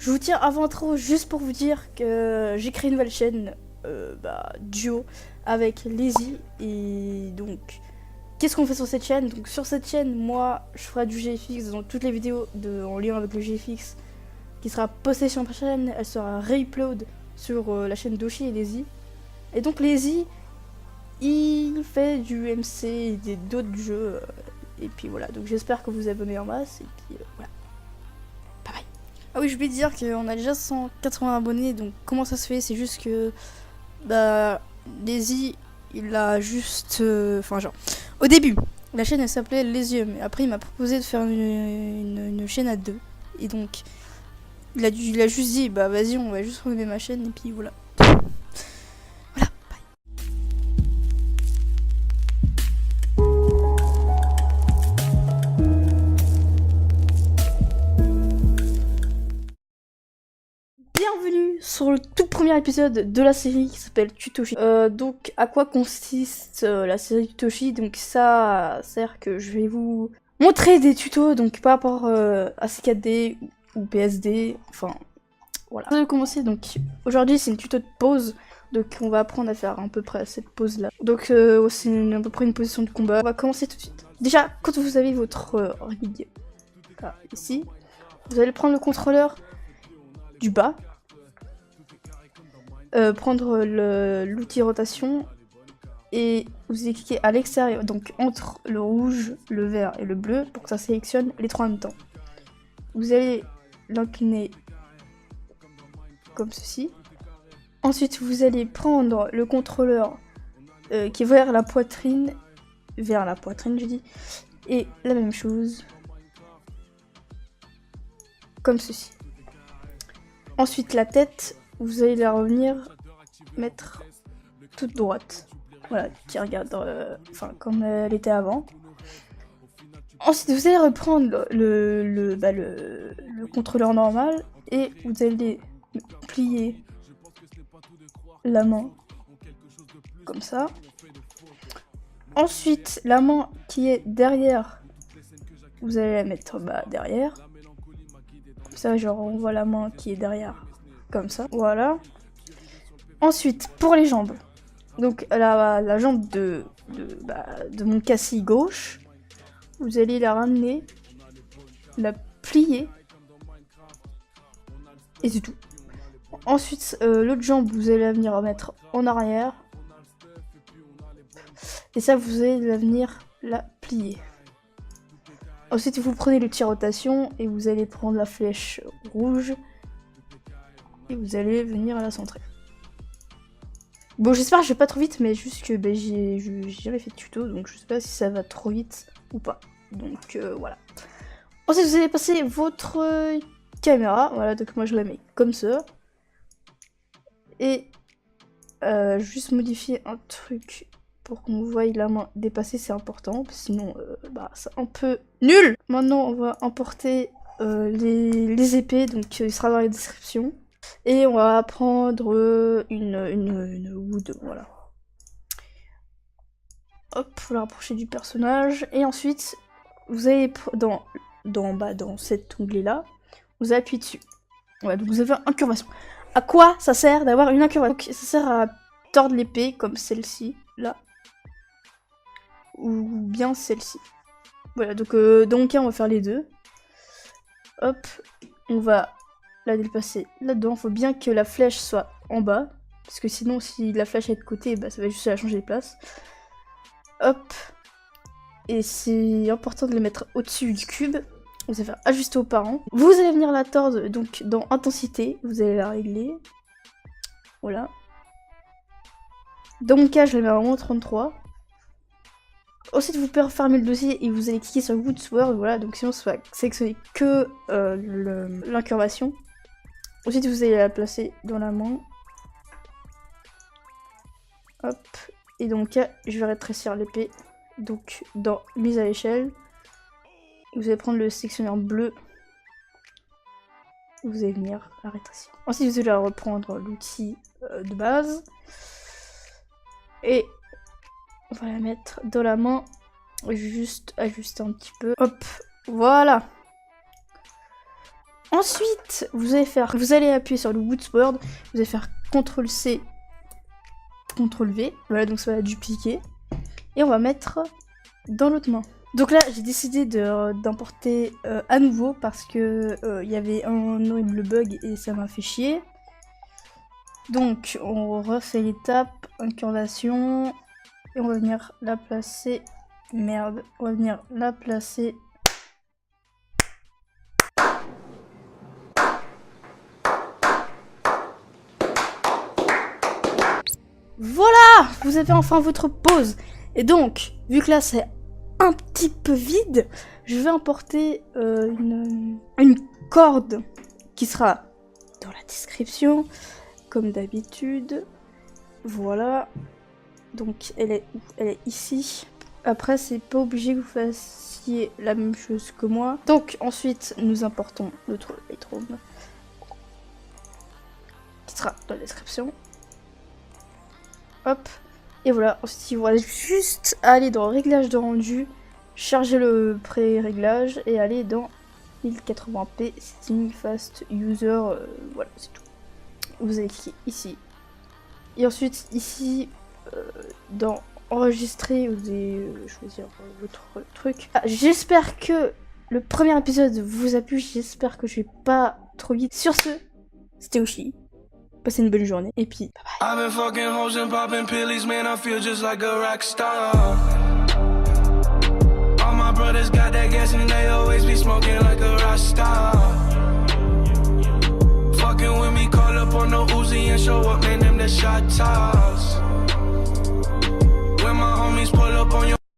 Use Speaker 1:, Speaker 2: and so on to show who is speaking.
Speaker 1: Je vous tiens avant trop juste pour vous dire que j'ai créé une nouvelle chaîne duo avec Lazy. Et donc, qu'est-ce qu'on fait sur cette chaîne? Donc sur cette chaîne, moi, je ferai du GFX dans toutes les vidéos en lien avec le GFX qui sera postée sur ma chaîne. Elle sera re-upload sur la chaîne d'Oshi et Lazy. Et donc Lazy, il fait du MC et d'autres jeux. Et puis voilà, donc j'espère que vous vous abonnez en masse. Et puis voilà. Bye bye. Ah oui, je voulais dire qu'on a déjà 180 abonnés, donc comment ça se fait? C'est juste que Lazy, il a juste... Enfin genre, au début, la chaîne elle s'appelait Lazyum, et après il m'a proposé de faire une chaîne à deux. Et donc, il a juste dit, bah vas-y, on va juste renommer ma chaîne, et puis voilà. Voilà, bye. Bienvenue sur le tout premier épisode de la série qui s'appelle Tutoshi. Donc, à quoi consiste la série Tutoshi? Donc, ça sert que je vais vous montrer des tutos, donc par rapport à C4D ou PSD, enfin, voilà. On va commencer, donc, aujourd'hui, c'est une tuto de pause, donc on va apprendre à faire à peu près cette pause-là. Donc, c'est à peu près une position de combat. On va commencer tout de suite. Déjà, quand vous avez votre rig, ici, vous allez prendre le contrôleur du bas, prendre l'outil rotation et vous allez cliquer à l'extérieur, donc entre le rouge, le vert et le bleu pour que ça sélectionne les trois en même temps. Vous allez l'incliner comme ceci. Ensuite, vous allez prendre le contrôleur qui est vers la poitrine, je dis, et la même chose comme ceci. Ensuite, la tête, vous allez la mettre toute droite. Voilà, qui regarde comme elle était avant. Ensuite, vous allez reprendre le contrôleur normal et vous allez plier la main comme ça. Ensuite, la main qui est derrière, vous allez la mettre derrière. Comme ça, genre, on voit la main qui est derrière, comme ça. Voilà. Ensuite, pour les jambes. Donc, la jambe de mon cassis gauche, vous allez la ramener, la plier, et c'est tout. Ensuite, l'autre jambe, vous allez la venir mettre en arrière. Et ça, vous allez la venir la plier. Ensuite, vous prenez l'outil rotation et vous allez prendre la flèche rouge. Et vous allez venir la centrer. Bon, j'espère que je vais pas trop vite, mais juste que j'ai jamais fait de tuto, donc je sais pas si ça va trop vite ou pas. Donc voilà. Ensuite, vous allez passer votre caméra. Voilà, donc moi je la mets comme ça. Et juste modifier un truc pour qu'on voie la main dépasser, c'est important, sinon c'est un peu nul. Maintenant, on va importer les épées, donc il sera dans la description. Et on va prendre une wood, voilà. Hop, pour la rapprocher du personnage. Et ensuite, vous allez dans cet onglet-là, vous appuyez dessus. Voilà, donc vous avez incurvation. À quoi ça sert d'avoir une incurvation? Donc, ça sert à tordre l'épée comme celle-ci, là. Ou bien celle-ci. Voilà, donc dans mon cas, on va faire les deux. Hop, on va la dépasser là-dedans. Faut bien que la flèche soit en bas. Parce que sinon, si la flèche est de côté, ça va juste la changer de place. Hop. Et c'est important de le mettre au-dessus du cube. Vous allez faire ajuster aux parents. Vous allez venir la tordre donc dans intensité. Vous allez la régler. Voilà. Dans mon cas, je la mets vraiment 33. Ensuite, vous pouvez refermer le dossier et vous allez cliquer sur Woodsword. Voilà, donc sinon, ça va sélectionner que l'incurvation. Ensuite, vous allez la placer dans la main. Hop. Et dans mon cas, je vais rétrécir l'épée. Donc, dans mise à l'échelle, vous allez prendre le sectionneur bleu. Vous allez venir la rétrécir. Ensuite, vous allez reprendre l'outil de base. Et on va la mettre dans la main. Juste ajuster un petit peu. Hop, voilà. Ensuite, vous allez appuyer sur le Woodward, vous allez faire CTRL-C, CTRL-V. Voilà, donc ça va dupliquer. Et on va mettre dans l'autre main. Donc là, j'ai décidé d'importer à nouveau parce que il y avait un horrible bug et ça m'a fait chier. Donc, on refait l'étape, incurvation, et on va venir la placer. Merde, on va venir la placer. Voilà, vous avez enfin votre pause. Et donc, vu que là c'est un petit peu vide, je vais importer une corde qui sera dans la description, comme d'habitude. Voilà. Donc elle est où? Elle est ici. Après, c'est pas obligé que vous fassiez la même chose que moi. Donc ensuite, nous importons notre Lightroom qui sera dans la description. Hop. Et voilà, ensuite voilà, juste aller dans réglage de rendu, charger le pré-réglage et aller dans 1080p setting fast user, voilà, c'est tout. Vous allez cliquer ici. Et ensuite ici, dans enregistrer, vous allez choisir votre truc. Ah, j'espère que le premier épisode vous a plu, j'espère que je vais pas trop vite. Sur ce, c'était Oshi. Passez une bonne journée et puis bye bye. I've been fucking hoes and popping pillies, man, I feel just like a rock star. All my brothers got that gas and they always be smoking like a rock star. Fucking with me, call up on the Uzi and show up, man, them the shot toss. When my homies pull up on your